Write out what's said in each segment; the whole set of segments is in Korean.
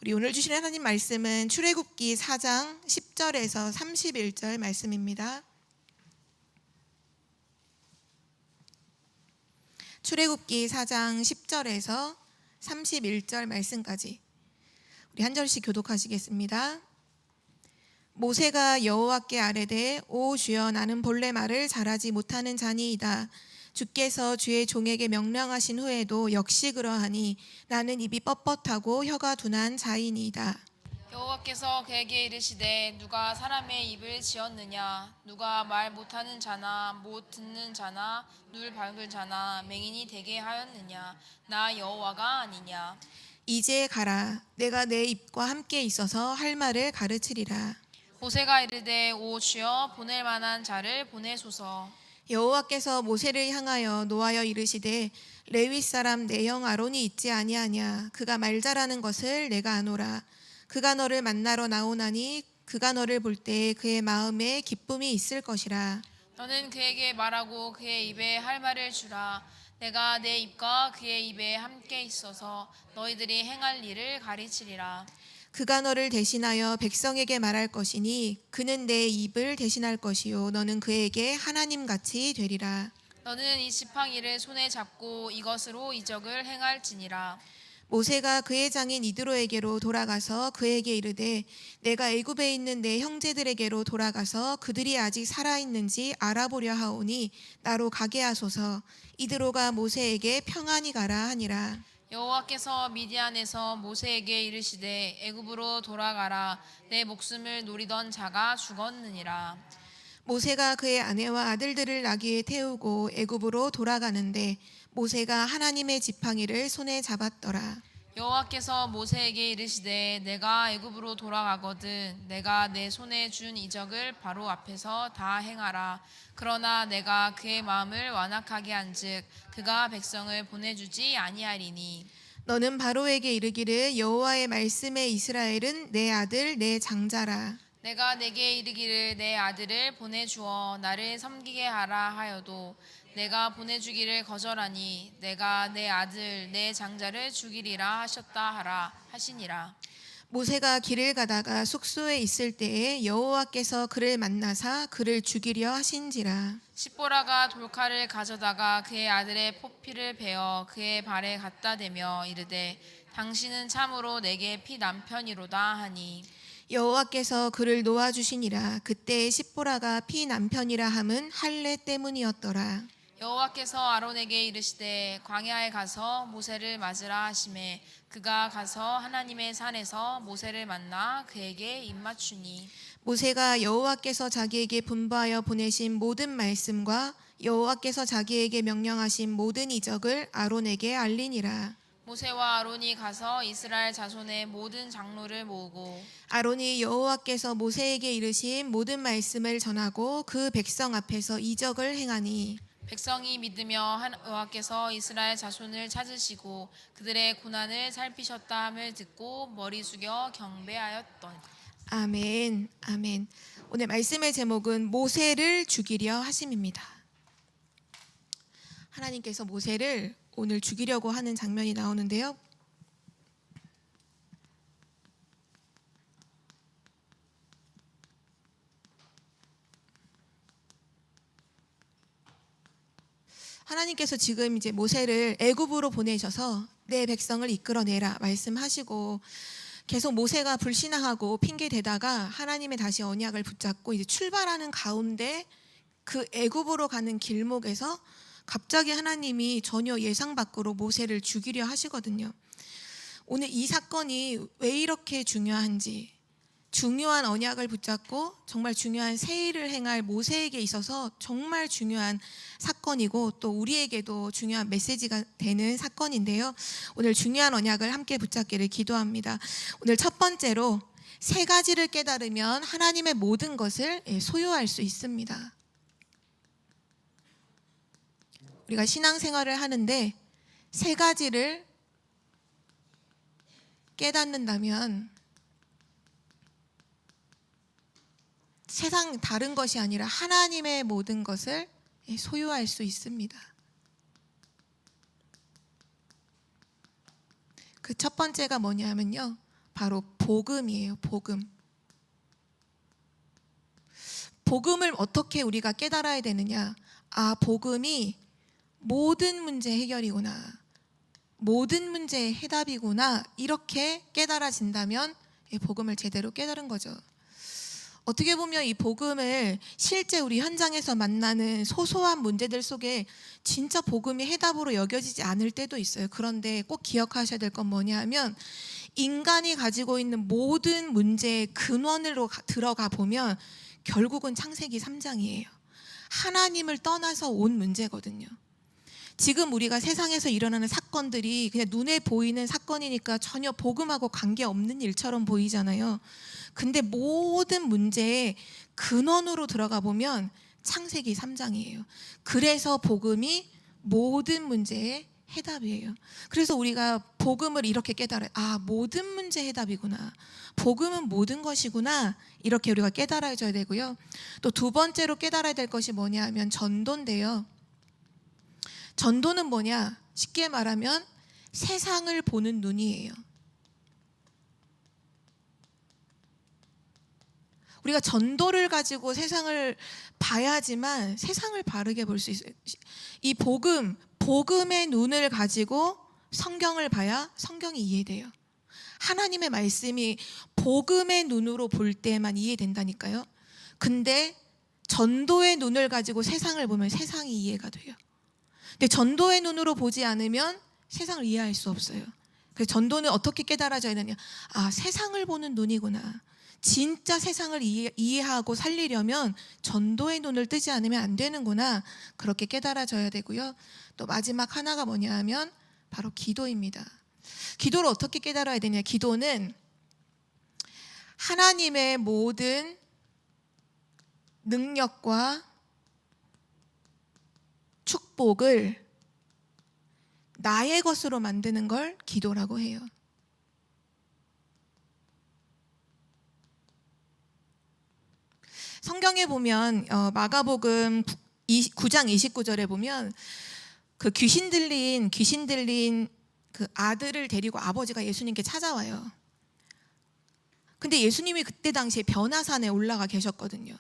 우리 오늘 주신 하나님 말씀은 출애굽기 4장 10절에서 31절 말씀입니다. 출애굽기 4장 10절에서 31절 말씀까지 우리 한 절씩 교독하시겠습니다. 모세가 여호와께 아뢰되 오 주여 나는 본래 말을 잘하지 못하는 자니이다. 주께서 주의 종에게 명령하신 후에도 역시 그러하니 나는 입이 뻣뻣하고 혀가 둔한 자이니이다. 여호와께서 그에게 이르시되 누가 사람의 입을 지었느냐 누가 말 못하는 자나 못 듣는 자나 눈 밝은 자나 맹인이 되게 하였느냐 나 여호와가 아니냐. 이제 가라. 내가 내 입과 함께 있어서 할 말을 가르치리라. 모세가 이르되 오 주여 보낼 만한 자를 보내소서. 여호와께서 모세를 향하여 노하여 이르시되 레위 사람 내 형 아론이 있지 아니하냐. 그가 말 잘하는 것을 내가 아노라. 그가 너를 만나러 나오나니 그가 너를 볼 때 그의 마음에 기쁨이 있을 것이라. 너는 그에게 말하고 그의 입에 할 말을 주라. 내가 내 입과 그의 입에 함께 있어서 너희들이 행할 일을 가르치리라. 그가 너를 대신하여 백성에게 말할 것이니 그는 내 입을 대신할 것이요 너는 그에게 하나님같이 되리라. 너는 이 지팡이를 손에 잡고 이것으로 이적을 행할지니라. 모세가 그의 장인 이드로에게로 돌아가서 그에게 이르되 내가 애굽에 있는 내 형제들에게로 돌아가서 그들이 아직 살아있는지 알아보려 하오니 나로 가게 하소서. 이드로가 모세에게 평안히 가라 하니라. 여호와께서 미디안에서 모세에게 이르시되 애굽으로 돌아가라. 내 목숨을 노리던 자가 죽었느니라. 모세가 그의 아내와 아들들을 나귀에 태우고 애굽으로 돌아가는데 모세가 하나님의 지팡이를 손에 잡았더라. 여호와께서 모세에게 이르시되 내가 애굽으로 돌아가거든 내가 내 손에 준 이적을 바로 앞에서 다 행하라. 그러나 내가 그의 마음을 완악하게 한즉 그가 백성을 보내주지 아니하리니. 너는 바로에게 이르기를 여호와의 말씀에 이스라엘은 내 아들 내 장자라. 내가 내게 이르기를 내 아들을 보내주어 나를 섬기게 하라 하여도 내가 보내주기를 거절하니 내가 내 아들 내 장자를 죽이리라 하셨다 하라 하시니라. 모세가 길을 가다가 숙소에 있을 때에 여호와께서 그를 만나사 그를 죽이려 하신지라. 십보라가 돌칼을 가져다가 그의 아들의 포피를 베어 그의 발에 갖다 대며 이르되 당신은 참으로 내게 피 남편이로다 하니 여호와께서 그를 놓아주시니라. 그때 십보라가 피 남편이라 함은 할례 때문이었더라. 여호와께서 아론에게 이르시되 광야에 가서 모세를 맞으라 하시매 그가 가서 하나님의 산에서 모세를 만나 그에게 입맞추니 모세가 여호와께서 자기에게 분부하여 보내신 모든 말씀과 여호와께서 자기에게 명령하신 모든 이적을 아론에게 알리니라. 모세와 아론이 가서 이스라엘 자손의 모든 장로를 모으고 아론이 여호와께서 모세에게 이르신 모든 말씀을 전하고 그 백성 앞에서 이적을 행하니 백성이 믿으며 여호와께서 이스라엘 자손을 찾으시고 그들의 고난을 살피셨다 함을 듣고 머리 숙여 경배하였던. 아멘. 아멘. 오늘 말씀의 제목은 모세를 죽이려 하심입니다. 하나님께서 모세를 오늘 죽이려고 하는 장면이 나오는데요. 하나님께서 지금 이제 모세를 애굽으로 보내셔서 내 백성을 이끌어내라 말씀하시고 계속 모세가 불신앙하고 핑계 대다가 하나님의 다시 언약을 붙잡고 이제 출발하는 가운데 그 애굽으로 가는 길목에서 갑자기 하나님이 전혀 예상 밖으로 모세를 죽이려 하시거든요. 오늘 이 사건이 왜 이렇게 중요한지, 중요한 언약을 붙잡고 정말 중요한 새 일을 행할 모세에게 있어서 정말 중요한 사건이고 또 우리에게도 중요한 메시지가 되는 사건인데요. 오늘 중요한 언약을 함께 붙잡기를 기도합니다. 오늘 첫 번째로 세 가지를 깨달으면 하나님의 모든 것을 소유할 수 있습니다. 우리가 신앙생활을 하는데 세 가지를 깨닫는다면 세상 다른 것이 아니라 하나님의 모든 것을 소유할 수 있습니다. 그 첫 번째가 뭐냐면요, 바로 복음이에요. 복음. 복음을 어떻게 우리가 깨달아야 되느냐? 아, 복음이 모든 문제 해결이구나. 모든 문제의 해답이구나. 이렇게 깨달아진다면 복음을 제대로 깨달은 거죠. 어떻게 보면 이 복음을 실제 우리 현장에서 만나는 소소한 문제들 속에 진짜 복음이 해답으로 여겨지지 않을 때도 있어요. 그런데 꼭 기억하셔야 될 건 뭐냐 하면 인간이 가지고 있는 모든 문제의 근원으로 들어가 보면 결국은 창세기 3장이에요. 하나님을 떠나서 온 문제거든요. 지금 우리가 세상에서 일어나는 사건들이 그냥 눈에 보이는 사건이니까 전혀 복음하고 관계없는 일처럼 보이잖아요. 근데 모든 문제의 근원으로 들어가 보면 창세기 3장이에요. 그래서 복음이 모든 문제의 해답이에요. 그래서 우리가 복음을 이렇게 깨달아요. 아, 모든 문제 해답이구나. 복음은 모든 것이구나. 이렇게 우리가 깨달아줘야 되고요. 또 두 번째로 깨달아야 될 것이 뭐냐 하면 전도인데요. 전도는 뭐냐? 쉽게 말하면 세상을 보는 눈이에요. 우리가 전도를 가지고 세상을 봐야지만 세상을 바르게 볼 수 있어요. 이 복음의 눈을 가지고 성경을 봐야 성경이 이해돼요. 하나님의 말씀이 복음의 눈으로 볼 때만 이해된다니까요. 근데 전도의 눈을 가지고 세상을 보면 세상이 이해가 돼요. 근데 전도의 눈으로 보지 않으면 세상을 이해할 수 없어요. 그래서 전도는 어떻게 깨달아져야 되냐? 아, 세상을 보는 눈이구나. 진짜 세상을 이해하고 살리려면 전도의 눈을 뜨지 않으면 안 되는구나. 그렇게 깨달아져야 되고요. 또 마지막 하나가 뭐냐 하면 바로 기도입니다. 기도를 어떻게 깨달아야 되냐? 기도는 하나님의 모든 능력과 축복을 나의 것으로 만드는 걸 기도라고 해요. 성경에 보면 마가복음 9장 29절에 보면 그 귀신 들린 그 아들을 데리고 아버지가 예수님께 찾아와요. 근데 예수님이 그때 당시에 변화산에 올라가 계셨거든요.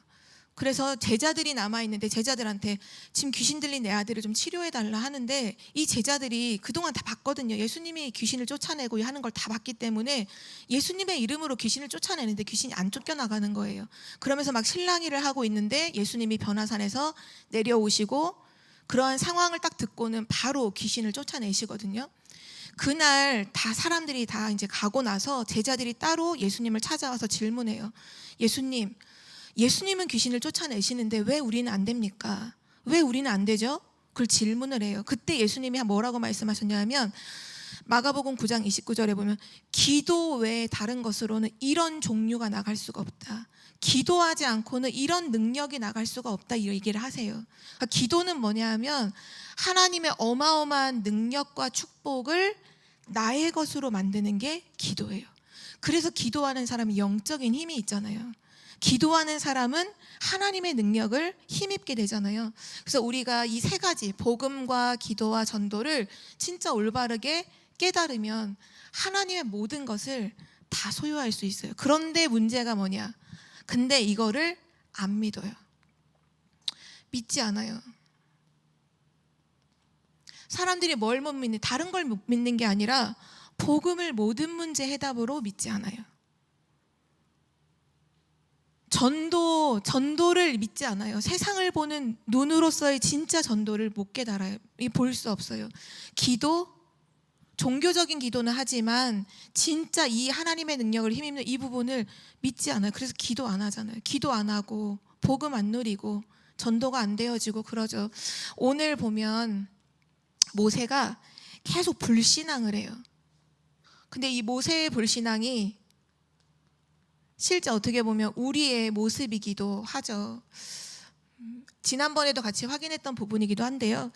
그래서 제자들이 남아있는데 제자들한테 지금 귀신 들린 내 아들을 좀 치료해달라 하는데 이 제자들이 그동안 다 봤거든요. 예수님이 귀신을 쫓아내고 하는 걸 다 봤기 때문에 예수님의 이름으로 귀신을 쫓아내는데 귀신이 안 쫓겨나가는 거예요. 그러면서 막 실랑이를 하고 있는데 예수님이 변화산에서 내려오시고 그러한 상황을 딱 듣고는 바로 귀신을 쫓아내시거든요. 그날 다 사람들이 다 이제 가고 나서 제자들이 따로 예수님을 찾아와서 질문해요. 예수님은 귀신을 쫓아내시는데 왜 우리는 안 됩니까? 왜 우리는 안 되죠? 그걸 질문을 해요. 그때 예수님이 뭐라고 말씀하셨냐면 마가복음 9장 29절에 보면 기도 외에 다른 것으로는 이런 종류가 나갈 수가 없다. 기도하지 않고는 이런 능력이 나갈 수가 없다. 이 얘기를 하세요. 그러니까 기도는 뭐냐 하면 하나님의 어마어마한 능력과 축복을 나의 것으로 만드는 게 기도예요. 그래서 기도하는 사람이 영적인 힘이 있잖아요. 기도하는 사람은 하나님의 능력을 힘입게 되잖아요. 그래서 우리가 이 세 가지 복음과 기도와 전도를 진짜 올바르게 깨달으면 하나님의 모든 것을 다 소유할 수 있어요. 그런데 문제가 뭐냐? 근데 이거를 안 믿어요. 믿지 않아요. 사람들이 뭘 못 믿는, 다른 걸 못 믿는 게 아니라 복음을 모든 문제 해답으로 믿지 않아요. 전도를 믿지 않아요. 세상을 보는 눈으로서의 진짜 전도를 못 깨달아요. 볼 수 없어요. 기도, 종교적인 기도는 하지만 진짜 이 하나님의 능력을 힘입는 이 부분을 믿지 않아요. 그래서 기도 안 하잖아요. 기도 안 하고 복음 안 누리고 전도가 안 되어지고 그러죠. 오늘 보면 모세가 계속 불신앙을 해요. 근데 이 모세의 불신앙이 실제 어떻게 보면 우리의 모습이기도 하죠. 지난번에도 같이 확인했던 부분이기도 한데요.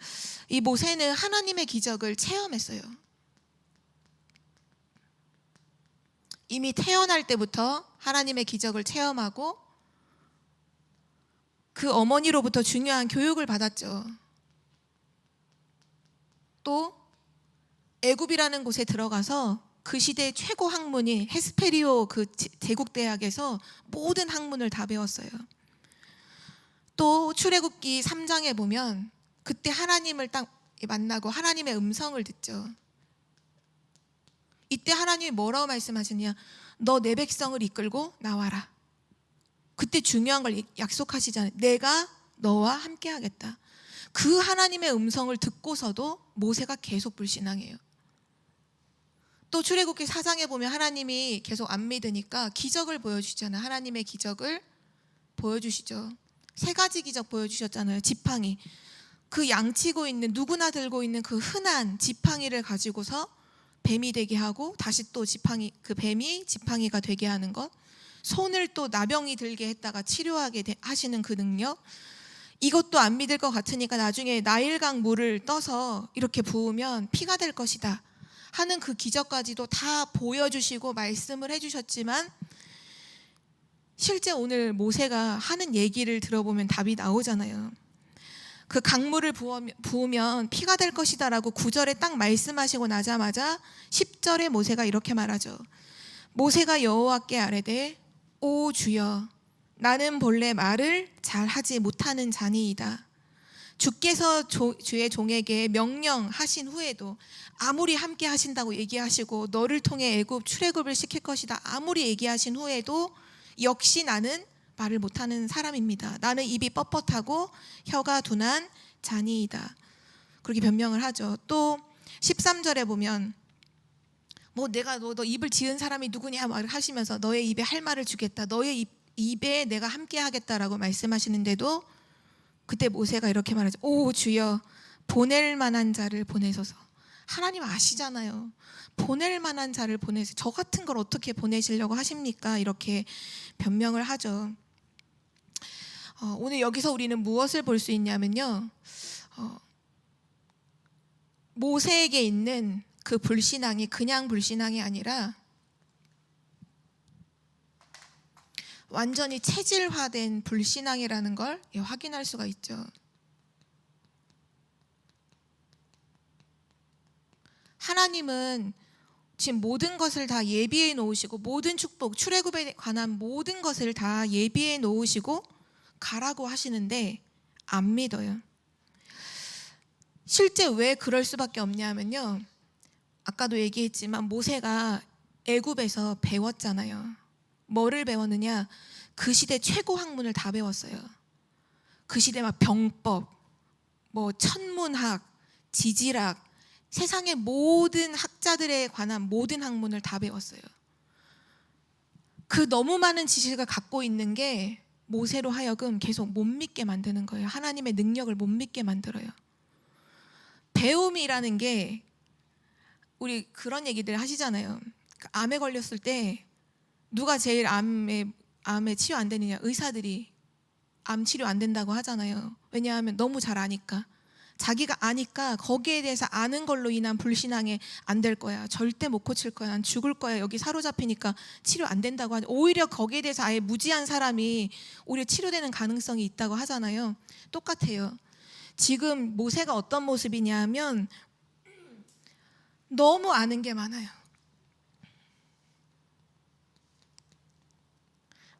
이 모세는 하나님의 기적을 체험했어요. 이미 태어날 때부터 하나님의 기적을 체험하고 그 어머니로부터 중요한 교육을 받았죠. 또 애굽이라는 곳에 들어가서 그 시대 최고 학문인 헤스페리오 그 제국 대학에서 모든 학문을 다 배웠어요. 또 출애굽기 3장에 보면 그때 하나님을 딱 만나고 하나님의 음성을 듣죠. 이때 하나님이 뭐라고 말씀하시냐? 너 내 백성을 이끌고 나와라. 그때 중요한 걸 약속하시잖아요. 내가 너와 함께 하겠다. 그 하나님의 음성을 듣고서도 모세가 계속 불신앙해요. 또 출애굽기 4장에 보면 하나님이 계속 안 믿으니까 기적을 보여주잖아요. 하나님의 기적을 보여주시죠. 3가지 기적 보여주셨잖아요. 지팡이. 그 양치고 있는 누구나 들고 있는 그 흔한 지팡이를 가지고서 뱀이 되게 하고 다시 또 지팡이 그 뱀이 지팡이가 되게 하는 것. 손을 또 나병이 들게 했다가 치료하게 하시는 그 능력. 이것도 안 믿을 것 같으니까 나중에 나일강 물을 떠서 이렇게 부으면 피가 될 것이다 하는 그 기적까지도 다 보여주시고 말씀을 해주셨지만 실제 오늘 모세가 하는 얘기를 들어보면 답이 나오잖아요. 그 강물을 부으면 피가 될 것이다 라고 9절에 딱 말씀하시고 나자마자 10절에 모세가 이렇게 말하죠. 모세가 여호와께 아뢰되 오 주여 나는 본래 말을 잘하지 못하는 자니이다. 주께서 주의 종에게 명령하신 후에도 아무리 함께 하신다고 얘기하시고 너를 통해 애굽 출애굽을 시킬 것이다 아무리 얘기하신 후에도 역시 나는 말을 못하는 사람입니다. 나는 입이 뻣뻣하고 혀가 둔한 자니이다. 그렇게 변명을 하죠. 또 13절에 보면 뭐 내가 너 입을 지은 사람이 누구냐 말을 하시면서 너의 입에 할 말을 주겠다. 너의 입에 내가 함께 하겠다라고 말씀하시는데도 그때 모세가 이렇게 말하죠. 오 주여 보낼 만한 자를 보내소서. 하나님 아시잖아요. 보낼 만한 자를 보내서 저 같은 걸 어떻게 보내시려고 하십니까? 이렇게 변명을 하죠. 오늘 여기서 우리는 무엇을 볼 수 있냐면요. 모세에게 있는 그 불신앙이 그냥 불신앙이 아니라 완전히 체질화된 불신앙이라는 걸 확인할 수가 있죠. 하나님은 지금 모든 것을 다 예비해 놓으시고 모든 축복, 출애굽에 관한 모든 것을 다 예비해 놓으시고 가라고 하시는데 안 믿어요. 실제 왜 그럴 수밖에 없냐면요. 아까도 얘기했지만 모세가 애굽에서 배웠잖아요. 뭐를 배웠느냐? 그 시대 최고 학문을 다 배웠어요. 그 시대 막 병법, 뭐 천문학, 지질학, 세상의 모든 학자들에 관한 모든 학문을 다 배웠어요. 그 너무 많은 지식을 갖고 있는 게 모세로 하여금 계속 못 믿게 만드는 거예요. 하나님의 능력을 못 믿게 만들어요. 배움이라는 게 우리 그런 얘기들 하시잖아요. 암에 걸렸을 때 누가 제일 암에 치료 안 되느냐? 의사들이 암 치료 안 된다고 하잖아요. 왜냐하면 너무 잘 아니까. 자기가 아니까 거기에 대해서 아는 걸로 인한 불신앙에 안 될 거야. 절대 못 고칠 거야. 난 죽을 거야. 여기 사로잡히니까 치료 안 된다고 하죠. 오히려 거기에 대해서 아예 무지한 사람이 오히려 치료되는 가능성이 있다고 하잖아요. 똑같아요. 지금 모세가 어떤 모습이냐면 너무 아는 게 많아요.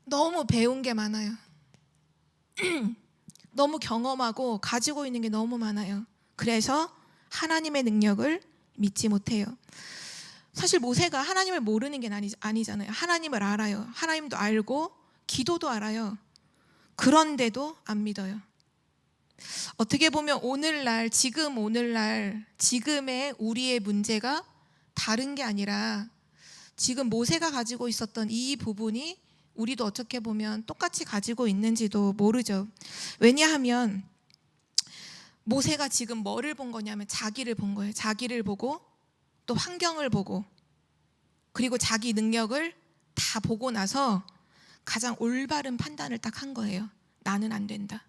너무 배운 게 많아요. 너무 경험하고 가지고 있는 게 너무 많아요. 그래서 하나님의 능력을 믿지 못해요. 사실 모세가 하나님을 모르는 게 아니잖아요. 하나님을 알아요. 하나님도 알고 기도도 알아요. 그런데도 안 믿어요. 어떻게 보면 오늘날 지금의 우리의 문제가 다른 게 아니라 지금 모세가 가지고 있었던 이 부분이 우리도 어떻게 보면 똑같이 가지고 있는지도 모르죠. 왜냐하면 모세가 지금 뭐를 본 거냐면 자기를 본 거예요. 자기를 보고 또 환경을 보고 그리고 자기 능력을 다 보고 나서 가장 올바른 판단을 딱 한 거예요. 나는 안 된다.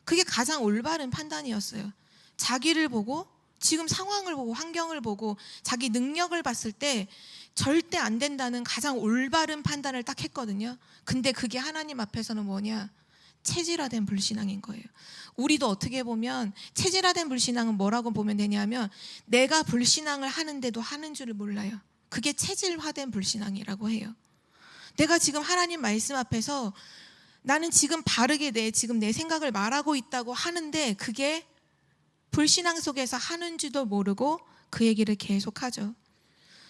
그게 가장 올바른 판단이었어요. 자기를 보고 지금 상황을 보고 환경을 보고 자기 능력을 봤을 때 절대 안 된다는 가장 올바른 판단을 딱 했거든요. 근데 그게 하나님 앞에서는 뭐냐? 체질화된 불신앙인 거예요. 우리도 어떻게 보면 체질화된 불신앙은 뭐라고 보면 되냐면 내가 불신앙을 하는데도 하는 줄을 몰라요. 그게 체질화된 불신앙이라고 해요. 내가 지금 하나님 말씀 앞에서 나는 지금 바르게 지금 내 생각을 말하고 있다고 하는데 그게 불신앙 속에서 하는지도 모르고 그 얘기를 계속하죠.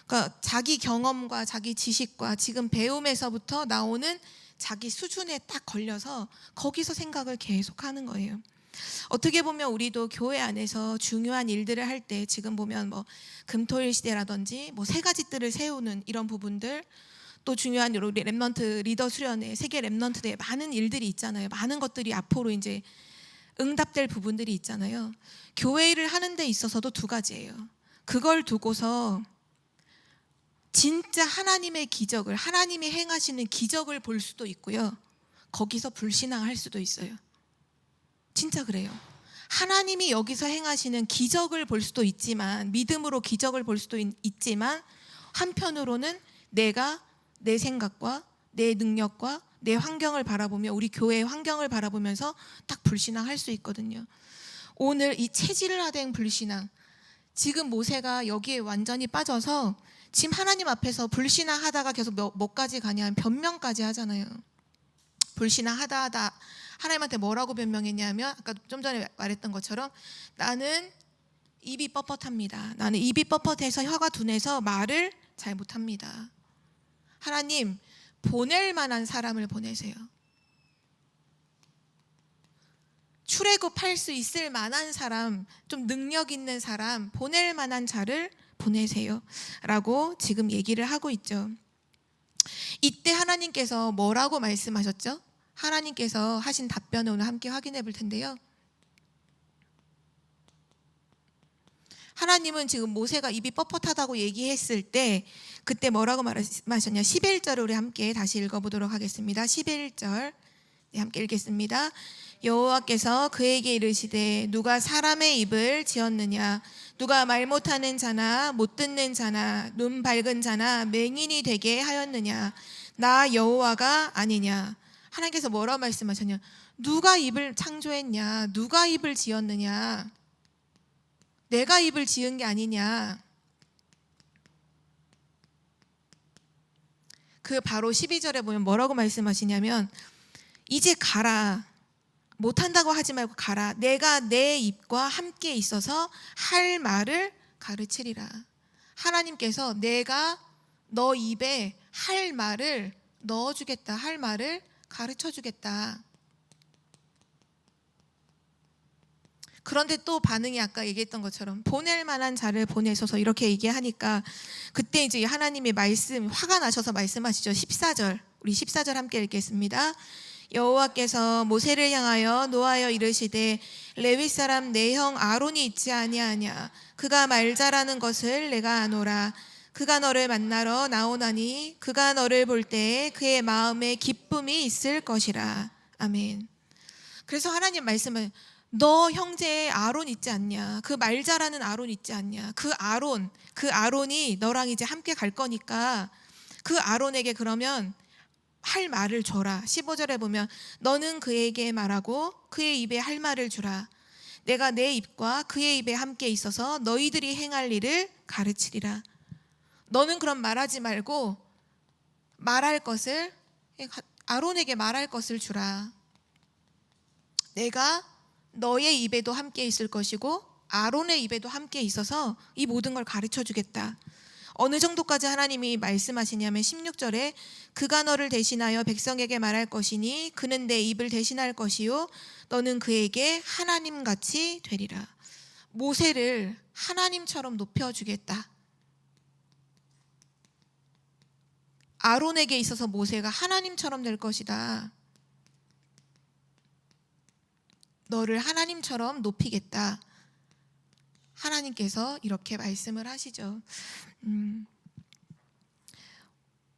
그러니까 자기 경험과 자기 지식과 지금 배움에서부터 나오는 자기 수준에 딱 걸려서 거기서 생각을 계속하는 거예요. 어떻게 보면 우리도 교회 안에서 중요한 일들을 할 때 지금 보면 뭐 금토일 시대라든지 뭐 세 가지 뜰을 세우는 이런 부분들, 또 중요한 우리 렘넌트 리더 수련회, 세계 렘넌트대회 많은 일들이 있잖아요. 많은 것들이 앞으로 이제 응답될 부분들이 있잖아요. 교회 일을 하는 데 있어서도 두 가지예요. 그걸 두고서 진짜 하나님의 기적을, 하나님이 행하시는 기적을 볼 수도 있고요. 거기서 불신앙할 수도 있어요. 진짜 그래요. 하나님이 여기서 행하시는 기적을 볼 수도 있지만, 믿음으로 기적을 볼 수도 있지만, 한편으로는 내가 내 생각과 내 능력과 내 환경을 바라보며, 우리 교회의 환경을 바라보면서 딱 불신앙할 수 있거든요. 오늘 이 체질화된 불신앙, 지금 모세가 여기에 완전히 빠져서 지금 하나님 앞에서 불신앙하다가 계속 뭐까지 가냐면 변명까지 하잖아요. 불신앙하다 하나님한테 뭐라고 변명했냐면, 아까 좀 전에 말했던 것처럼 나는 입이 뻣뻣합니다. 나는 입이 뻣뻣해서 혀가 둔해서 말을 잘 못합니다. 하나님, 보낼 만한 사람을 보내세요. 출애굽할 수 있을 만한 사람, 좀 능력 있는 사람, 보낼 만한 자를 보내세요 라고 지금 얘기를 하고 있죠. 이때 하나님께서 뭐라고 말씀하셨죠? 하나님께서 하신 답변을 오늘 함께 확인해 볼 텐데요. 하나님은 지금 모세가 입이 뻣뻣하다고 얘기했을 때 그때 뭐라고 말씀하셨냐? 11절을 우리 함께 다시 읽어보도록 하겠습니다. 11절 함께 읽겠습니다. 여호와께서 그에게 이르시되 누가 사람의 입을 지었느냐? 누가 말 못하는 자나 못 듣는 자나 눈 밝은 자나 맹인이 되게 하였느냐? 나 여호와가 아니냐? 하나님께서 뭐라고 말씀하셨냐? 누가 입을 창조했냐? 누가 입을 지었느냐? 내가 입을 지은 게 아니냐? 그 바로 12절에 보면 뭐라고 말씀하시냐면, 이제 가라. 못한다고 하지 말고 가라. 내가 내 입과 함께 있어서 할 말을 가르치리라. 하나님께서 내가 너 입에 할 말을 넣어주겠다. 할 말을 가르쳐주겠다. 그런데 또 반응이 아까 얘기했던 것처럼 보낼 만한 자를 보내셔서 이렇게 얘기하니까 그때 이제 하나님의 말씀, 화가 나셔서 말씀하시죠. 14절, 우리 14절 함께 읽겠습니다. 여호와께서 모세를 향하여 노하여 이르시되 레위 사람 내 형 아론이 있지 아니하냐? 그가 말 잘하는 것을 내가 아노라. 그가 너를 만나러 나오나니 그가 너를 볼 때에 그의 마음에 기쁨이 있을 것이라. 아멘. 그래서 하나님 말씀은 너 형제 아론 있지 않냐? 그 말 잘하는 아론 있지 않냐? 그 아론이 너랑 이제 함께 갈 거니까 그 아론에게 그러면 할 말을 줘라. 15절에 보면 너는 그에게 말하고 그의 입에 할 말을 주라. 내가 내 입과 그의 입에 함께 있어서 너희들이 행할 일을 가르치리라. 너는 그럼 말하지 말고 말할 것을, 아론에게 말할 것을 주라. 내가 너의 입에도 함께 있을 것이고 아론의 입에도 함께 있어서 이 모든 걸 가르쳐 주겠다. 어느 정도까지 하나님이 말씀하시냐면 16절에 그가 너를 대신하여 백성에게 말할 것이니 그는 내 입을 대신할 것이요 너는 그에게 하나님같이 되리라. 모세를 하나님처럼 높여주겠다. 아론에게 있어서 모세가 하나님처럼 될 것이다. 너를 하나님처럼 높이겠다. 하나님께서 이렇게 말씀을 하시죠.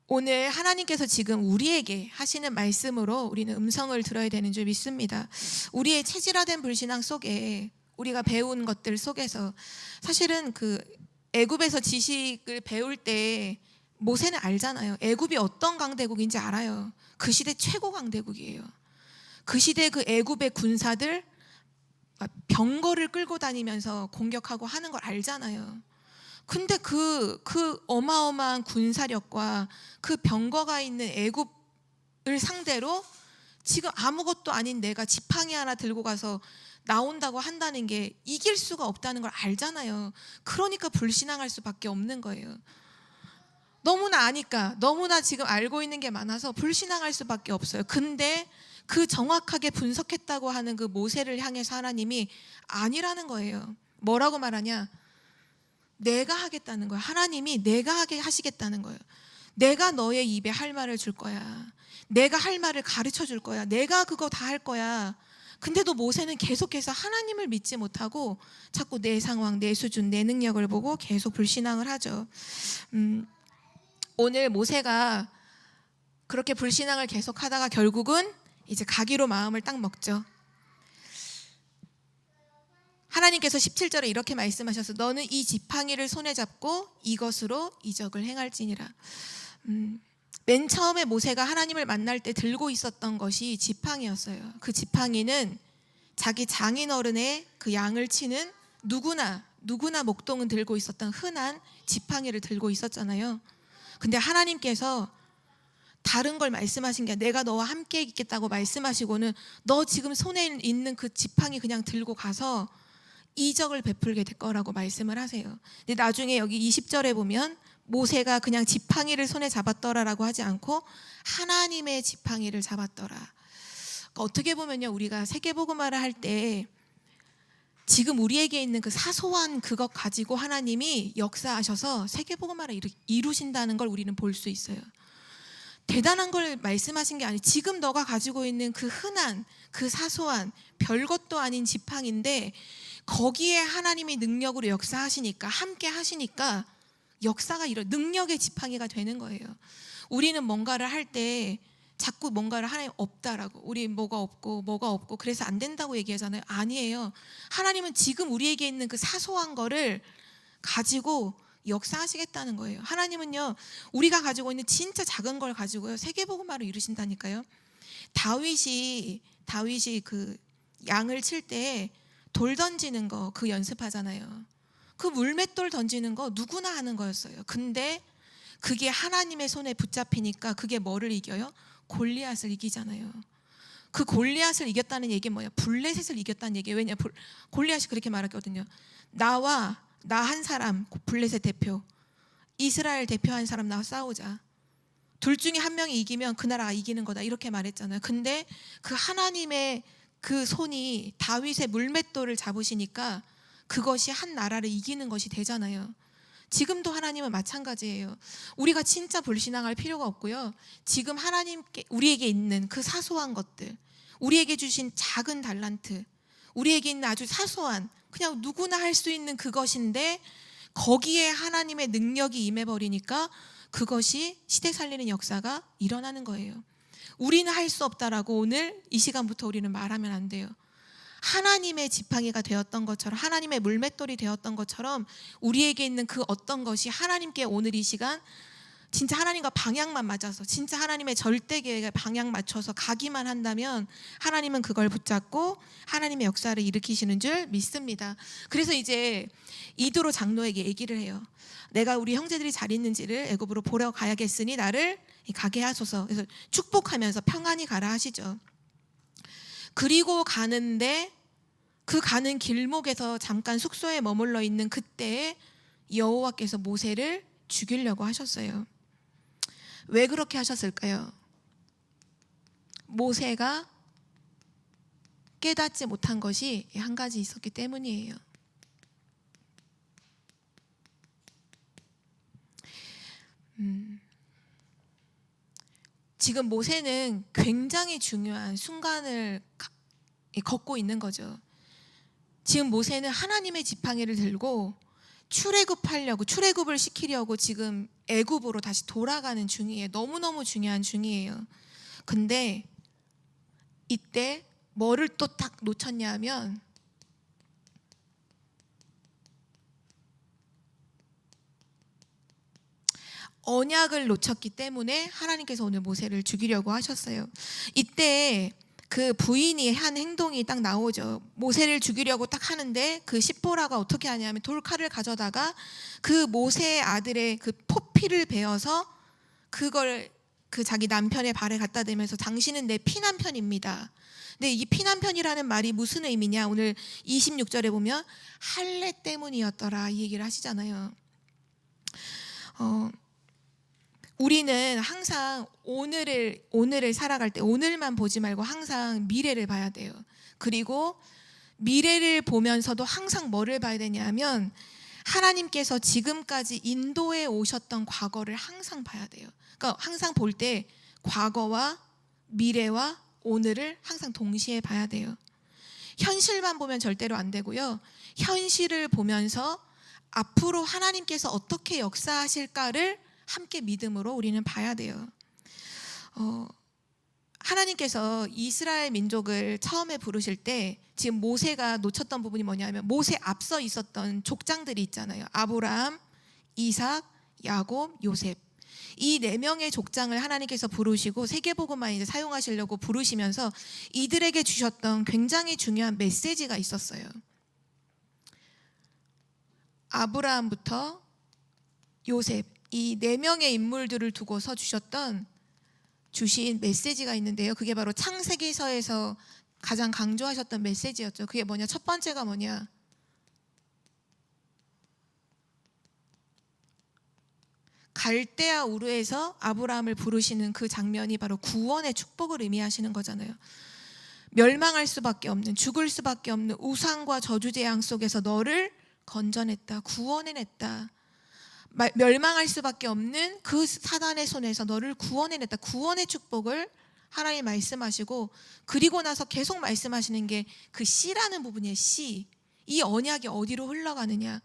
오늘 하나님께서 지금 우리에게 하시는 말씀으로 우리는 음성을 들어야 되는 줄 믿습니다. 우리의 체질화된 불신앙 속에 우리가 배운 것들 속에서 사실은 그 애굽에서 지식을 배울 때 모세는 알잖아요. 애굽이 어떤 강대국인지 알아요. 그 시대 최고 강대국이에요. 그 시대 그 애굽의 군사들 병거를 끌고 다니면서 공격하고 하는 걸 알잖아요. 근데 그 어마어마한 군사력과 그 병거가 있는 애굽을 상대로 지금 아무것도 아닌 내가 지팡이 하나 들고 가서 나온다고 한다는 게 이길 수가 없다는 걸 알잖아요. 그러니까 불신앙할 수밖에 없는 거예요. 너무나 아니까, 너무나 지금 알고 있는 게 많아서 불신앙할 수밖에 없어요. 근데 그 정확하게 분석했다고 하는 그 모세를 향해서 하나님이 아니라는 거예요. 뭐라고 말하냐? 내가 하겠다는 거야. 하나님이 내가 하게 하시겠다는 거예요. 내가 너의 입에 할 말을 줄 거야. 내가 할 말을 가르쳐 줄 거야. 내가 그거 다 할 거야. 근데도 모세는 계속해서 하나님을 믿지 못하고 자꾸 내 상황, 내 수준, 내 능력을 보고 계속 불신앙을 하죠. 오늘 모세가 그렇게 불신앙을 계속하다가 결국은 이제 가기로 마음을 딱 먹죠. 하나님께서 17절에 이렇게 말씀하셔서 너는 이 지팡이를 손에 잡고 이것으로 이적을 행할지니라. 맨 처음에 모세가 하나님을 만날 때 들고 있었던 것이 지팡이였어요. 그 지팡이는 자기 장인어른의 그 양을 치는 누구나 목동은 들고 있었던 흔한 지팡이를 들고 있었잖아요. 근데 하나님께서 다른 걸 말씀하신 게 아니라 내가 너와 함께 있겠다고 말씀하시고는 너 지금 손에 있는 그 지팡이 그냥 들고 가서 이적을 베풀게 될 거라고 말씀을 하세요. 근데 나중에 여기 20절에 보면 모세가 그냥 지팡이를 손에 잡았더라라고 하지 않고 하나님의 지팡이를 잡았더라. 그러니까 어떻게 보면요, 우리가 세계복음화를 할 때 지금 우리에게 있는 그 사소한 그것 가지고 하나님이 역사하셔서 세계복음화를 이루신다는 걸 우리는 볼 수 있어요. 대단한 걸 말씀하신 게 아니, 지금 너가 가지고 있는 그 흔한 그 사소한 별것도 아닌 지팡인데 거기에 하나님이 능력으로 역사하시니까, 함께 하시니까 역사가 능력의 지팡이가 되는 거예요. 우리는 뭔가를 할 때 자꾸 뭔가를 하나님 없다라고, 우리 뭐가 없고 그래서 안 된다고 얘기하잖아요. 아니에요. 하나님은 지금 우리에게 있는 그 사소한 거를 가지고 역사하시겠다는 거예요. 하나님은요, 우리가 가지고 있는 진짜 작은 걸 가지고요 세계복음화를 이루신다니까요. 다윗이 그 양을 칠 때 돌 던지는 거 그 연습하잖아요. 그 물맷돌 던지는 거 누구나 하는 거였어요. 근데 그게 하나님의 손에 붙잡히니까 그게 뭐를 이겨요? 골리앗을 이기잖아요. 그 골리앗을 이겼다는 얘기는 뭐야? 블레셋을 이겼다는 얘기예요. 왜냐? 골리앗이 그렇게 말했거든요. 나 한 사람, 블레셋 대표, 이스라엘 대표한 사람 나와 싸우자. 둘 중에 한 명이 이기면 그 나라가 이기는 거다, 이렇게 말했잖아요. 근데 그 하나님의 그 손이 다윗의 물맷돌을 잡으시니까 그것이 한 나라를 이기는 것이 되잖아요. 지금도 하나님은 마찬가지예요. 우리가 진짜 불신앙할 필요가 없고요. 지금 하나님께 우리에게 있는 그 사소한 것들, 우리에게 주신 작은 달란트, 우리에게 있는 아주 사소한 그냥 누구나 할 수 있는 그것인데 거기에 하나님의 능력이 임해버리니까 그것이 시대 살리는 역사가 일어나는 거예요. 우리는 할 수 없다라고 오늘 이 시간부터 우리는 말하면 안 돼요. 하나님의 지팡이가 되었던 것처럼, 하나님의 물맷돌이 되었던 것처럼 우리에게 있는 그 어떤 것이 하나님께 오늘 이 시간 진짜 하나님과 방향만 맞아서, 진짜 하나님의 절대 계획에 방향 맞춰서 가기만 한다면 하나님은 그걸 붙잡고 하나님의 역사를 일으키시는 줄 믿습니다. 그래서 이제 이도로 장로에게 얘기를 해요. 내가 우리 형제들이 잘 있는지를 애굽으로 보러 가야겠으니 나를 가게 하소서. 그래서 축복하면서 평안히 가라 하시죠. 그리고 가는데 그 가는 길목에서 잠깐 숙소에 머물러 있는 그때에 여호와께서 모세를 죽이려고 하셨어요. 왜 그렇게 하셨을까요? 모세가 깨닫지 못한 것이 한 가지 있었기 때문이에요. 지금 모세는 굉장히 중요한 순간을 걷고 있는 거죠. 지금 모세는 하나님의 지팡이를 들고 출애굽을 시키려고 지금 애굽으로 다시 돌아가는 중이에요. 너무너무 중요한 중이에요. 근데 이때 뭐를 또 딱 놓쳤냐 하면 언약을 놓쳤기 때문에 하나님께서 오늘 모세를 죽이려고 하셨어요. 이때 그 부인이 한 행동이 딱 나오죠. 모세를 죽이려고 딱 하는데 그 십보라가 어떻게 하냐면 돌칼을 가져다가 그 모세의 아들의 그 포피를 베어서 그걸 그 자기 남편의 발에 갖다 대면서 당신은 내 피남편입니다. 근데 이 피남편이라는 말이 무슨 의미냐? 오늘 26절에 보면 할례 때문이었더라 이 얘기를 하시잖아요. 우리는 항상 오늘을 살아갈 때 오늘만 보지 말고 항상 미래를 봐야 돼요. 그리고 미래를 보면서도 항상 뭐를 봐야 되냐면 하나님께서 지금까지 인도해 오셨던 과거를 항상 봐야 돼요. 그러니까 항상 볼 때 과거와 미래와 오늘을 항상 동시에 봐야 돼요. 현실만 보면 절대로 안 되고요. 현실을 보면서 앞으로 하나님께서 어떻게 역사하실까를 함께 믿음으로 우리는 봐야 돼요. 하나님께서 이스라엘 민족을 처음에 부르실 때 지금 모세가 놓쳤던 부분이 뭐냐면 모세 앞서 있었던 족장들이 있잖아요. 아브라함, 이삭, 야곱, 요셉. 이 4명의 족장을 하나님께서 부르시고 세계복음만 이제 사용하시려고 부르시면서 이들에게 주셨던 굉장히 중요한 메시지가 있었어요. 아브라함부터 요셉 이 4명의 인물들을 두고서 주신 메시지가 있는데요. 그게 바로 창세기서에서 가장 강조하셨던 메시지였죠. 그게 뭐냐? 첫 번째가 뭐냐? 갈대아 우르에서 아브라함을 부르시는 그 장면이 바로 구원의 축복을 의미하시는 거잖아요. 멸망할 수밖에 없는, 죽을 수밖에 없는 우상과 저주재앙 속에서 너를 건져냈다, 구원해냈다. 멸망할 수밖에 없는 그 사단의 손에서 너를 구원해냈다. 구원의 축복을 하나님 말씀하시고, 그리고 나서 계속 말씀하시는 게 그 씨라는 부분이에요. 씨. 이 언약이 어디로 흘러가느냐?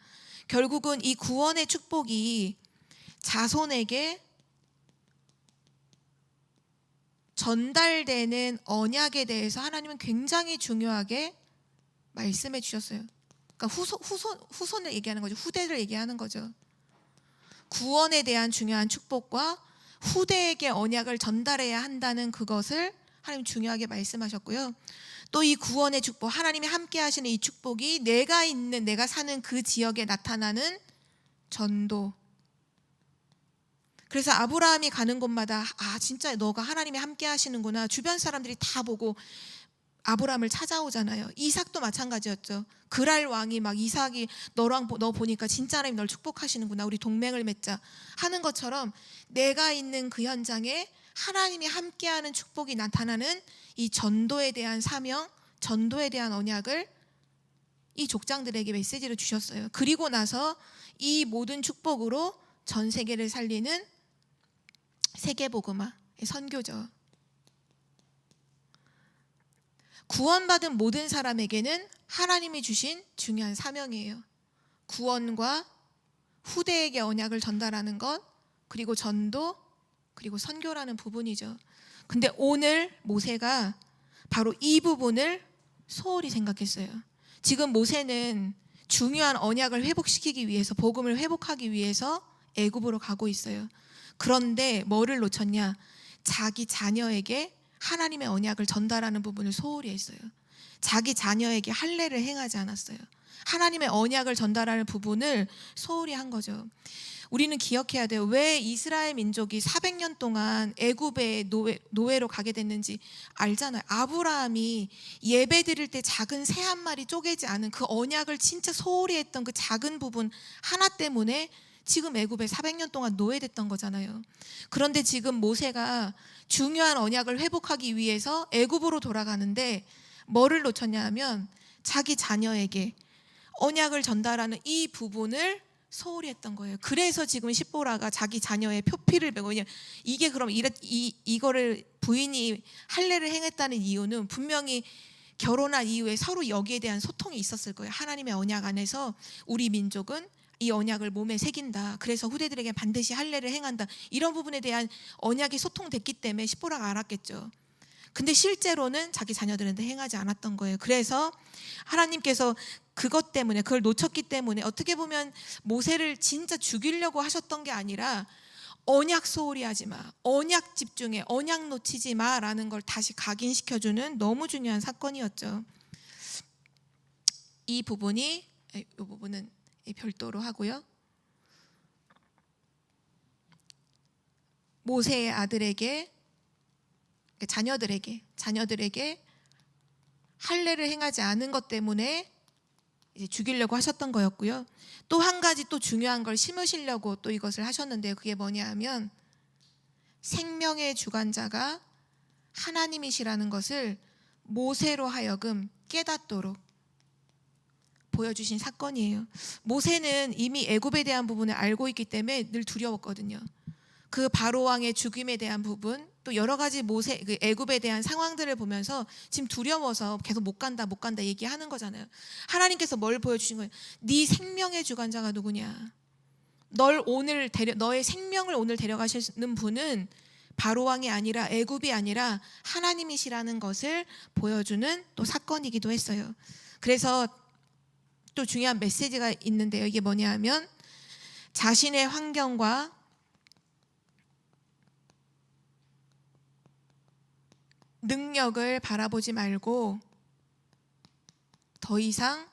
결국은 이 구원의 축복이 자손에게 전달되는 언약에 대해서 하나님은 굉장히 중요하게 말씀해 주셨어요. 그러니까 후손을 얘기하는 거죠. 후대를 얘기하는 거죠. 구원에 대한 중요한 축복과 후대에게 언약을 전달해야 한다는 그것을 하나님 중요하게 말씀하셨고요. 또 이 구원의 축복, 하나님이 함께 하시는 이 축복이 내가 사는 그 지역에 나타나는 전도. 그래서 아브라함이 가는 곳마다 진짜 너가 하나님이 함께 하시는구나. 주변 사람들이 다 보고 아브라함을 찾아오잖아요. 이삭도 마찬가지였죠. 그랄 왕이 막 이삭이 너 보니까 진짜 하나님 널 축복하시는구나. 우리 동맹을 맺자 하는 것처럼 내가 있는 그 현장에 하나님이 함께하는 축복이 나타나는 이 전도에 대한 사명, 전도에 대한 언약을 이 족장들에게 메시지를 주셨어요. 그리고 나서 이 모든 축복으로 전 세계를 살리는 세계복음화의 선교죠. 구원받은 모든 사람에게는 하나님이 주신 중요한 사명이에요. 구원과 후대에게 언약을 전달하는 것, 그리고 전도, 그리고 선교라는 부분이죠. 근데 오늘 모세가 바로 이 부분을 소홀히 생각했어요. 지금 모세는 중요한 언약을 회복시키기 위해서, 복음을 회복하기 위해서 애굽으로 가고 있어요. 그런데 뭐를 놓쳤냐? 자기 자녀에게 하나님의 언약을 전달하는 부분을 소홀히 했어요. 자기 자녀에게 할례를 행하지 않았어요. 하나님의 언약을 전달하는 부분을 소홀히 한 거죠. 우리는 기억해야 돼요. 왜 이스라엘 민족이 400년 동안 애굽의 노예로 가게 됐는지 알잖아요. 아브라함이 예배 드릴 때 작은 새 한 마리 쪼개지 않은 그 언약을 진짜 소홀히 했던 그 작은 부분 하나 때문에 지금 애굽에 400년 동안 노예됐던 거잖아요. 그런데 지금 모세가 중요한 언약을 회복하기 위해서 애굽으로 돌아가는데 뭐를 놓쳤냐 하면 자기 자녀에게 언약을 전달하는 이 부분을 소홀히 했던 거예요. 그래서 지금 십보라가 자기 자녀의 표피를 베고, 이게 그럼 이거를 부인이 할례를 행했다는 이유는 분명히 결혼한 이후에 서로 여기에 대한 소통이 있었을 거예요. 하나님의 언약 안에서 우리 민족은 이 언약을 몸에 새긴다. 그래서 후대들에게 반드시 할례를 행한다. 이런 부분에 대한 언약이 소통됐기 때문에 십보라가 알았겠죠. 근데 실제로는 자기 자녀들한테 행하지 않았던 거예요. 그래서 하나님께서 그것 때문에, 그걸 놓쳤기 때문에 어떻게 보면 모세를 진짜 죽이려고 하셨던 게 아니라 언약 소홀히 하지 마, 언약 집중해, 언약 놓치지 마라는 걸 다시 각인시켜주는 너무 중요한 사건이었죠. 이 부분은 별도로 하고요. 모세의 아들에게, 자녀들에게 할례를 행하지 않은 것 때문에 이제 죽이려고 하셨던 거였고요. 또 한 가지 또 중요한 걸 심으시려고 또 이것을 하셨는데요. 그게 뭐냐 하면 생명의 주관자가 하나님이시라는 것을 모세로 하여금 깨닫도록 보여주신 사건이에요. 모세는 이미 애굽에 대한 부분을 알고 있기 때문에 늘 두려웠거든요. 그 바로 왕의 죽임에 대한 부분, 또 여러 가지 그 애굽에 대한 상황들을 보면서 지금 두려워서 계속 못 간다 얘기하는 거잖아요. 하나님께서 뭘 보여주신 거예요? 네 생명의 주관자가 누구냐? 너의 생명을 오늘 데려가시는 분은 바로 왕이 아니라 애굽이 아니라 하나님이시라는 것을 보여주는 또 사건이기도 했어요. 그래서 또 중요한 메시지가 있는데요. 이게 뭐냐 하면 자신의 환경과 능력을 바라보지 말고 더 이상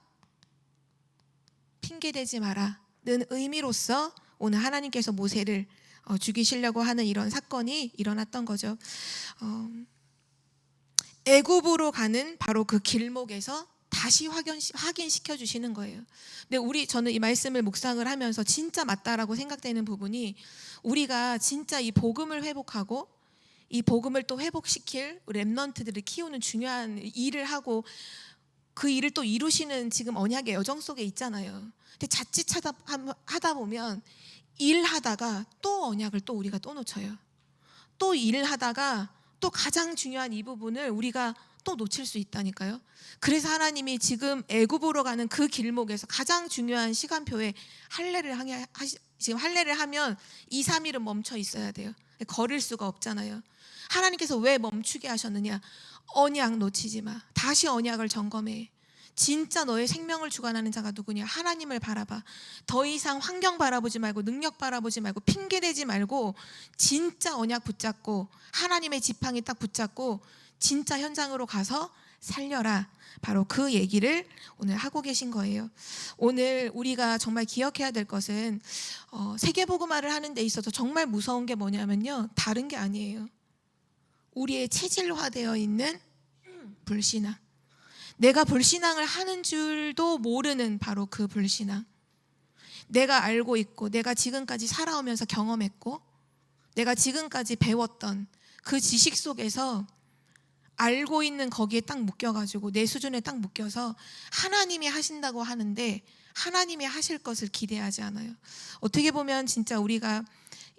핑계대지 마라는 의미로서 오늘 하나님께서 모세를 죽이시려고 하는 이런 사건이 일어났던 거죠. 애굽으로 가는 바로 그 길목에서 다시 확인시켜 주시는 거예요. 근데 저는 이 말씀을 묵상을 하면서 진짜 맞다라고 생각되는 부분이, 우리가 진짜 이 복음을 회복하고 이 복음을 또 회복시킬 렘넌트들을 키우는 중요한 일을 하고 그 일을 또 이루시는 지금 언약의 여정 속에 있잖아요. 근데 자칫 하다 보면 일하다가 또 언약을 또 우리가 또 놓쳐요. 또 일하다가 또 가장 중요한 이 부분을 우리가 또 놓칠 수 있다니까요. 그래서 하나님이 지금 애굽으로 가는 그 길목에서 가장 중요한 시간표에 지금 할례를 하면 2, 3일은 멈춰 있어야 돼요. 걸을 수가 없잖아요. 하나님께서 왜 멈추게 하셨느냐? 언약 놓치지 마. 다시 언약을 점검해. 진짜 너의 생명을 주관하는 자가 누구냐? 하나님을 바라봐. 더 이상 환경 바라보지 말고, 능력 바라보지 말고, 핑계대지 말고, 진짜 언약 붙잡고, 하나님의 지팡이 딱 붙잡고 진짜 현장으로 가서 살려라. 바로 그 얘기를 오늘 하고 계신 거예요. 오늘 우리가 정말 기억해야 될 것은 세계복음화를 하는 데 있어서 정말 무서운 게 뭐냐면요, 다른 게 아니에요. 우리의 체질화되어 있는 불신앙, 내가 불신앙을 하는 줄도 모르는 바로 그 불신앙, 내가 알고 있고 내가 지금까지 살아오면서 경험했고 내가 지금까지 배웠던 그 지식 속에서 알고 있는 거기에 딱 묶여가지고 내 수준에 딱 묶여서 하나님이 하신다고 하는데 하나님이 하실 것을 기대하지 않아요. 어떻게 보면 진짜 우리가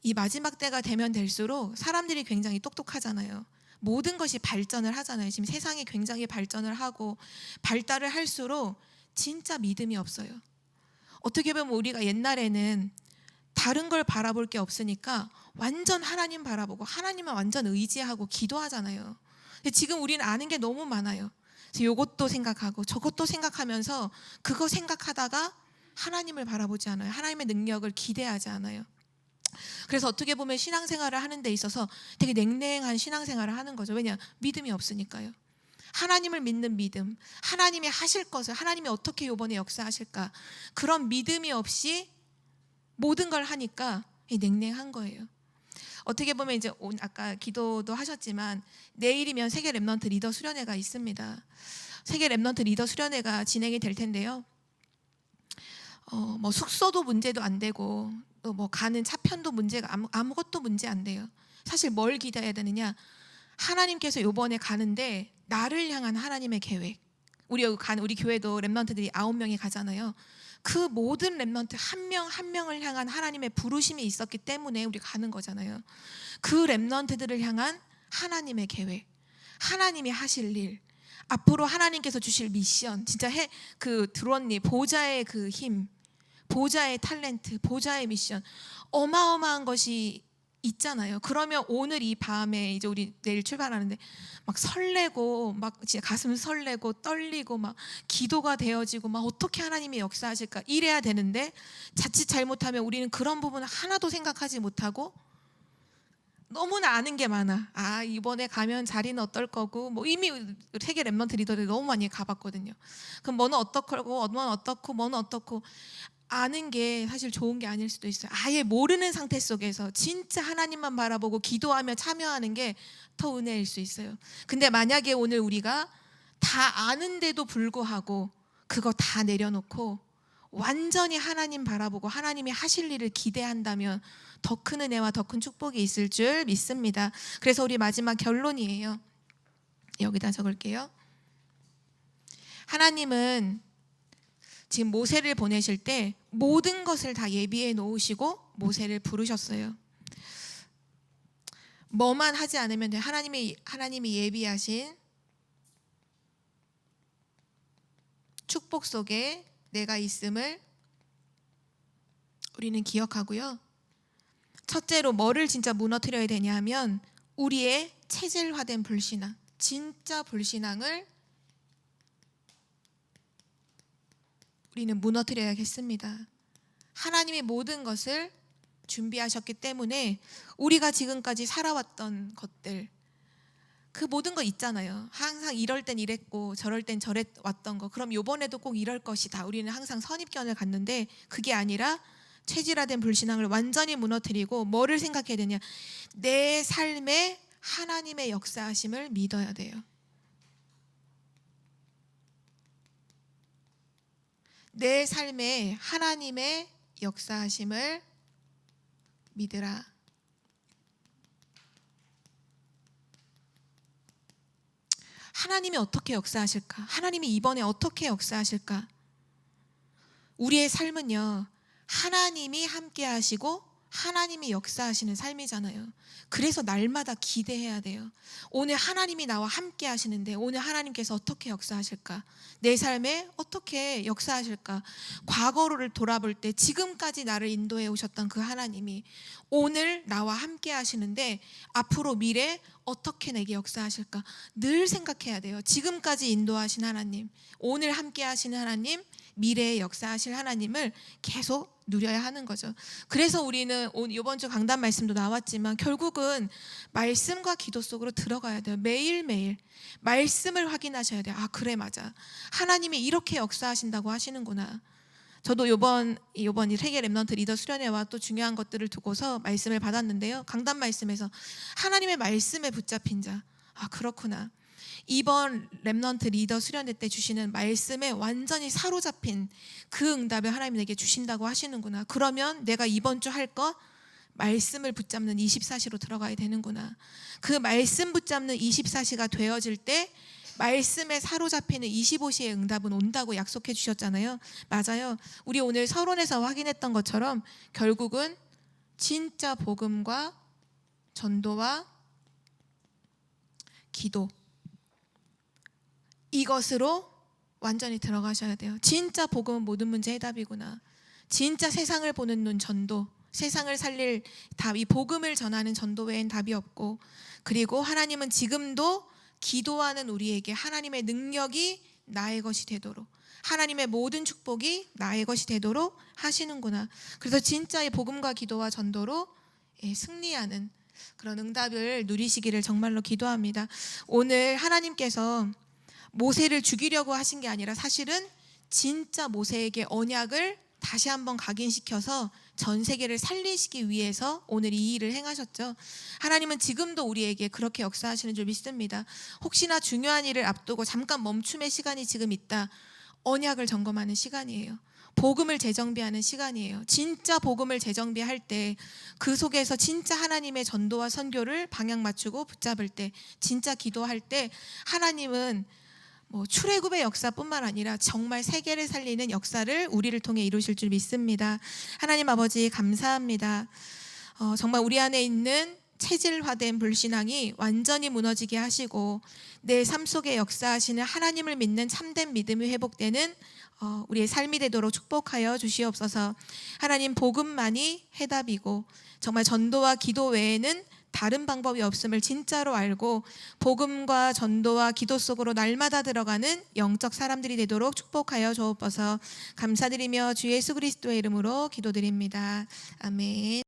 이 마지막 때가 되면 될수록 사람들이 굉장히 똑똑하잖아요. 모든 것이 발전을 하잖아요. 지금 세상이 굉장히 발전을 하고 발달을 할수록 진짜 믿음이 없어요. 어떻게 보면 우리가 옛날에는 다른 걸 바라볼 게 없으니까 완전 하나님 바라보고 하나님만 완전 의지하고 기도하잖아요. 근데 지금 우리는 아는 게 너무 많아요. 그래서 이것도 생각하고 저것도 생각하면서 그거 생각하다가 하나님을 바라보지 않아요. 하나님의 능력을 기대하지 않아요. 그래서 어떻게 보면 신앙생활을 하는 데 있어서 되게 냉랭한 신앙생활을 하는 거죠. 왜냐? 믿음이 없으니까요. 하나님을 믿는 믿음, 하나님이 하실 것을, 하나님이 어떻게 이번에 역사하실까, 그런 믿음이 없이 모든 걸 하니까 냉랭한 거예요. 어떻게 보면 이제 아까 기도도 하셨지만 내일이면 세계 렘넌트 리더 수련회가 있습니다. 세계 렘넌트 리더 수련회가 진행이 될 텐데요. 뭐 숙소도 문제도 안 되고 또 뭐 가는 차편도 문제가 아무것도 문제 안 돼요. 사실 뭘 기대해야 되느냐? 하나님께서 이번에 가는데 나를 향한 하나님의 계획. 우리 교회도 렘넌트들이 9명이 가잖아요. 그 모든 렘넌트 한 명 한 명을 향한 하나님의 부르심이 있었기 때문에 우리 가는 거잖아요. 그 렘넌트들을 향한 하나님의 계획, 하나님이 하실 일, 앞으로 하나님께서 주실 미션, 진짜 그 드론니 보좌의 그 힘, 보좌의 탤런트, 보좌의 미션, 어마어마한 것이 있잖아요. 그러면 오늘 이 밤에 이제 우리 내일 출발하는데 막 설레고 막 진짜 가슴 설레고 떨리고 막 기도가 되어지고 막 어떻게 하나님이 역사하실까 이래야 되는데 자칫 잘못하면 우리는 그런 부분을 하나도 생각하지 못하고 너무나 아는 게 많아. 아, 이번에 가면 자리는 어떨 거고, 뭐 이미 세계 랩런트 리더들이 너무 많이 가봤거든요. 그럼 뭐는 어떻고, 뭐는 어떻고, 뭐는 어떻고, 아는 게 사실 좋은 게 아닐 수도 있어요. 아예 모르는 상태 속에서 진짜 하나님만 바라보고 기도하며 참여하는 게 더 은혜일 수 있어요. 근데 만약에 오늘 우리가 다 아는데도 불구하고 그거 다 내려놓고 완전히 하나님 바라보고 하나님이 하실 일을 기대한다면 더 큰 은혜와 더 큰 축복이 있을 줄 믿습니다. 그래서 우리 마지막 결론이에요. 여기다 적을게요. 하나님은 지금 모세를 보내실 때 모든 것을 다 예비해 놓으시고 모세를 부르셨어요. 뭐만 하지 않으면 돼. 하나님이 예비하신 축복 속에 내가 있음을 우리는 기억하고요. 첫째로 뭐를 진짜 무너뜨려야 되냐 하면 우리의 체질화된 불신앙, 진짜 불신앙을 우리는 무너뜨려야겠습니다. 하나님이 모든 것을 준비하셨기 때문에 우리가 지금까지 살아왔던 것들, 그 모든 거 있잖아요. 항상 이럴 땐 이랬고 저럴 땐 저랬 왔던 거. 그럼 이번에도 꼭 이럴 것이다. 우리는 항상 선입견을 갖는데 그게 아니라 체질화된 불신앙을 완전히 무너뜨리고 뭐를 생각해야 되냐? 내 삶에 하나님의 역사하심을 믿어야 돼요. 내 삶에 하나님의 역사하심을 믿으라. 하나님이 어떻게 역사하실까? 하나님이 이번에 어떻게 역사하실까? 우리의 삶은요, 하나님이 함께 하시고 하나님이 역사하시는 삶이잖아요. 그래서 날마다 기대해야 돼요. 오늘 하나님이 나와 함께 하시는데 오늘 하나님께서 어떻게 역사하실까? 내 삶에 어떻게 역사하실까? 과거를 돌아볼 때 지금까지 나를 인도해 오셨던 그 하나님이 오늘 나와 함께 하시는데 앞으로 미래 어떻게 내게 역사하실까? 늘 생각해야 돼요. 지금까지 인도하신 하나님, 오늘 함께 하시는 하나님, 미래에 역사하실 하나님을 계속 누려야 하는 거죠. 그래서 우리는 이번 주 강단 말씀도 나왔지만 결국은 말씀과 기도 속으로 들어가야 돼요. 매일매일 말씀을 확인하셔야 돼요. 아, 그래, 맞아. 하나님이 이렇게 역사하신다고 하시는구나. 저도 이번 세계 랩런트 리더 수련회와 또 중요한 것들을 두고서 말씀을 받았는데요. 강단 말씀에서 하나님의 말씀에 붙잡힌 자. 아, 그렇구나. 이번 랩런트 리더 수련회 때 주시는 말씀에 완전히 사로잡힌 그 응답을 하나님 내게 주신다고 하시는구나. 그러면 내가 이번 주 할 거 말씀을 붙잡는 24시로 들어가야 되는구나. 그 말씀 붙잡는 24시가 되어질 때 말씀에 사로잡히는 25시의 응답은 온다고 약속해 주셨잖아요. 맞아요. 우리 오늘 서론에서 확인했던 것처럼 결국은 진짜 복음과 전도와 기도, 이것으로 완전히 들어가셔야 돼요. 진짜 복음은 모든 문제 해답이구나. 진짜 세상을 보는 눈 전도, 세상을 살릴 답, 이 복음을 전하는 전도 외엔 답이 없고, 그리고 하나님은 지금도 기도하는 우리에게 하나님의 능력이 나의 것이 되도록, 하나님의 모든 축복이 나의 것이 되도록 하시는구나. 그래서 진짜 이 복음과 기도와 전도로 승리하는 그런 응답을 누리시기를 정말로 기도합니다. 오늘 하나님께서 모세를 죽이려고 하신 게 아니라 사실은 진짜 모세에게 언약을 다시 한번 각인시켜서 전 세계를 살리시기 위해서 오늘 이 일을 행하셨죠. 하나님은 지금도 우리에게 그렇게 역사하시는 줄 믿습니다. 혹시나 중요한 일을 앞두고 잠깐 멈춤의 시간이 지금 있다. 언약을 점검하는 시간이에요. 복음을 재정비하는 시간이에요. 진짜 복음을 재정비할 때 그 속에서 진짜 하나님의 전도와 선교를 방향 맞추고 붙잡을 때, 진짜 기도할 때 하나님은 출애굽의 역사뿐만 아니라 정말 세계를 살리는 역사를 우리를 통해 이루실 줄 믿습니다. 하나님 아버지 감사합니다. 정말 우리 안에 있는 체질화된 불신앙이 완전히 무너지게 하시고 내 삶 속에 역사하시는 하나님을 믿는 참된 믿음이 회복되는 우리의 삶이 되도록 축복하여 주시옵소서. 하나님, 복음만이 해답이고 정말 전도와 기도 외에는 다른 방법이 없음을 진짜로 알고 복음과 전도와 기도 속으로 날마다 들어가는 영적 사람들이 되도록 축복하여 주옵소서. 감사드리며 주 예수 그리스도의 이름으로 기도드립니다. 아멘.